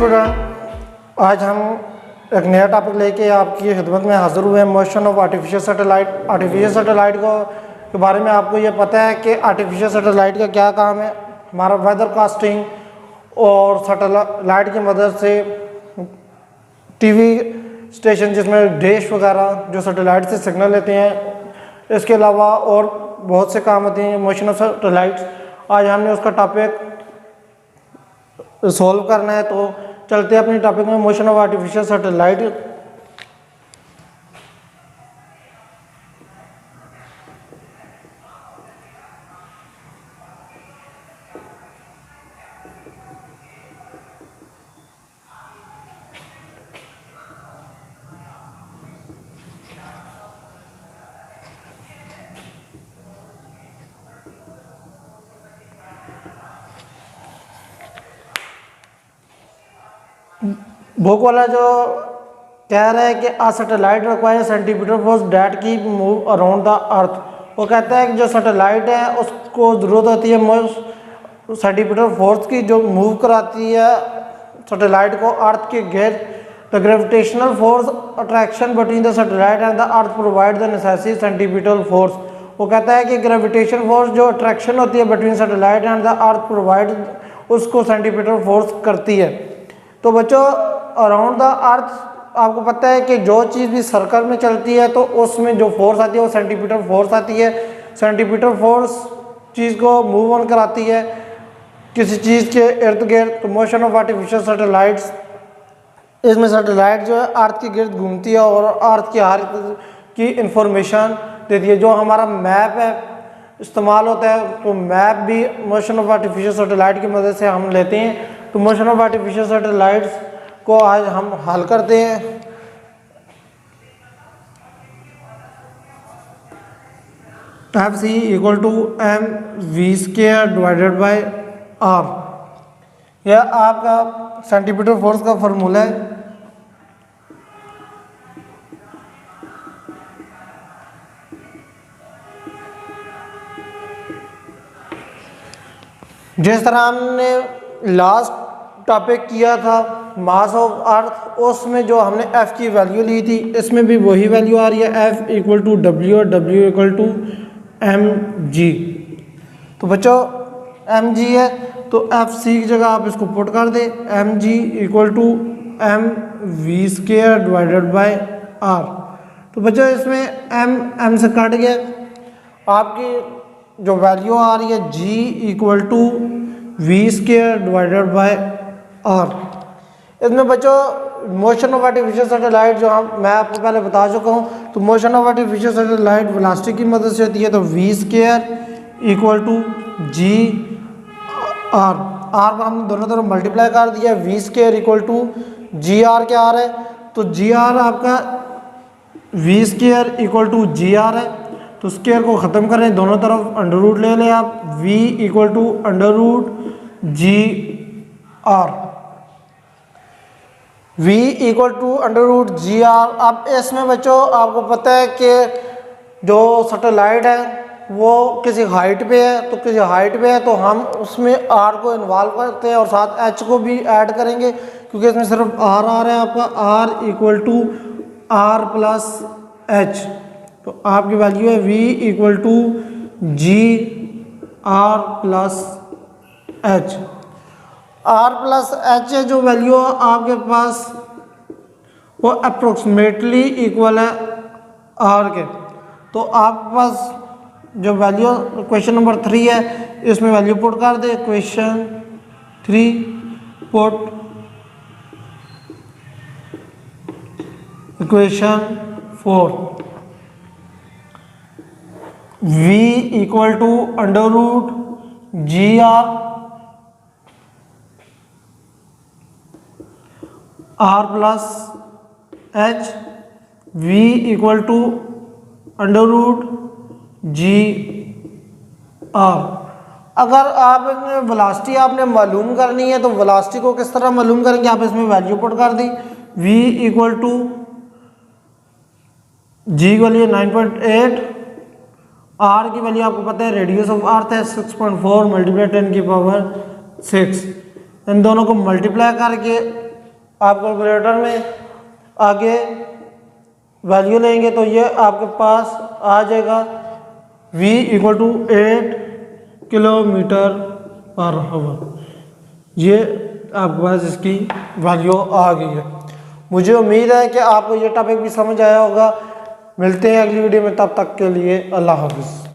Student, आज हम एक नया टॉपिक लेके आपकी खिदमत में हाजिर हुए हैं। Motion of artificial satellite. Artificial satellite के बारे में आपको ये पता है कि आर्टिफिशियल सैटेलाइट का क्या काम है। हमारा वेदर कास्टिंग और सैटेलाइट की मदद से टीवी स्टेशन जिसमें डिश वगैरह जो सैटेलाइट से सिग्नल लेते हैं, इसके अलावा और बहुत से काम होते हैं मोशन ऑफ सैटेलाइट्स। आज हमने उसका टॉपिक सॉल्व करना है, तो चलते हैं अपने टॉपिक में, motion of artificial satellite. Book वाला जो कह रहा है कि a satellite require centimetre force that की मूव अराउंड द अर्थ। वो कहता है कि जो सैटेलाइट है उसको ज़रूरत होती है सेंटीमीटर फोर्स की, जो मूव कराती है सैटेलाइट को अर्थ के गिर्द। The gravitational force attraction between the satellite and the earth provide the necessary centimetre force. वो कहता है कि ग्रेविटेशन फोर्स जो अट्रैक्शन होती है between satellite and the earth provide उसको सेंटीमीटर फोर्स करती है। तो बच्चों, अराउंड द अर्थ आपको पता है कि जो चीज़ भी सर्कल में चलती है तो उसमें जो फोर्स आती है वो सेंटीमीटर फोर्स आती है। सेंटीमीटर फोर्स चीज़ को मूव ऑन कराती है किसी चीज़ के इर्द गिर्द। तो मोशन ऑफ आर्टिफिशियल सैटेलाइट्स, इसमें सैटेलाइट जो है अर्थ के गिर्द घूमती है और अर्थ की हर की इंफॉर्मेशन देती है। जो हमारा मैप है इस्तेमाल होता है, तो मैप भी मोशन ऑफ आर्टिफिशियल सैटेलाइट की मदद से हम लेते हैं। तो मोशन ऑफ आर्टिफिशियल सैटेलाइट्स को आज हम हल करते हैं। F c equal to m v square divided by r. यह आपका सेंटीमीटर फोर्स का फॉर्मूला है। जिस तरह हमने लास्ट टॉपिक किया था मास ऑफ अर्थ, उसमें जो हमने एफ की वैल्यू ली थी, इसमें भी वही वैल्यू आ रही है, एफ इक्वल टू डब्ल्यू और W equal to m g. तो बच्चों एम जी है तो एफ सी की जगह आप इसको पुट कर दें, m g equal to m v square divided by r. तो बच्चों इसमें एम से कट गया, आपकी जो वैल्यू आ रही है g equal to v square divided by r. इसमें बच्चों मोशन ऑफ आर्टिफिशियल सैटेलाइट जो मैं आपको पहले बता चुका हूँ, तो motion of artificial satellite velocity की मदद से होती है। तो v square equal to g r, r को हमने दोनों तरफ मल्टीप्लाई कर दिया। V square equal to g r क्या आ रहा है, तो जी आर आपका v square equal to g r है। तो स्क्वायर को ख़त्म करें, दोनों तरफ अंडर रूट ले लें आप, v equal to under root g r, v equal to under root g r. अब इसमें बच्चों आपको पता है कि जो सैटेलाइट है वो किसी हाइट पे है, तो किसी हाइट पे है तो हम उसमें r को इन्वॉल्व करते हैं और साथ h को भी ऐड करेंगे, क्योंकि इसमें सिर्फ r आ रहा है आपका, r equal to r plus h। तो आपकी वैल्यू है v equal to g r plus h. R plus h जो वैल्यू है आपके पास वो अप्रोक्सीमेटली इक्वल है आर के। तो आपके पास जो वैल्यू क्वेश्चन नंबर 3 है इसमें वैल्यू पुट कर दे। Question 3 put equation 4 v equal to under root g r r plus h, v equal to under root g r. अगर आप वेलोसिटी आपने मालूम करनी है तो वेलोसिटी को किस तरह मालूम करेंगे, आप इसमें वैल्यू पुट कर दी। v इक्वल टू जी की वैल्यू 9.8, आर की वैल्यू आपको पता है रेडियस ऑफ अर्थ है 6.4 मल्टीप्लाई 10 की पावर 6। इन दोनों को मल्टीप्लाई करके आप कैलकुलेटर में आगे वैल्यू लेंगे तो ये आपके पास आ जाएगा v equal to 8 kilometre per hour. ये आपके पास इसकी वैल्यू आ गई है। मुझे उम्मीद है कि आपको ये टॉपिक भी समझ आया होगा। मिलते हैं अगली वीडियो में, तब तक के लिए अल्लाह हाफिज़।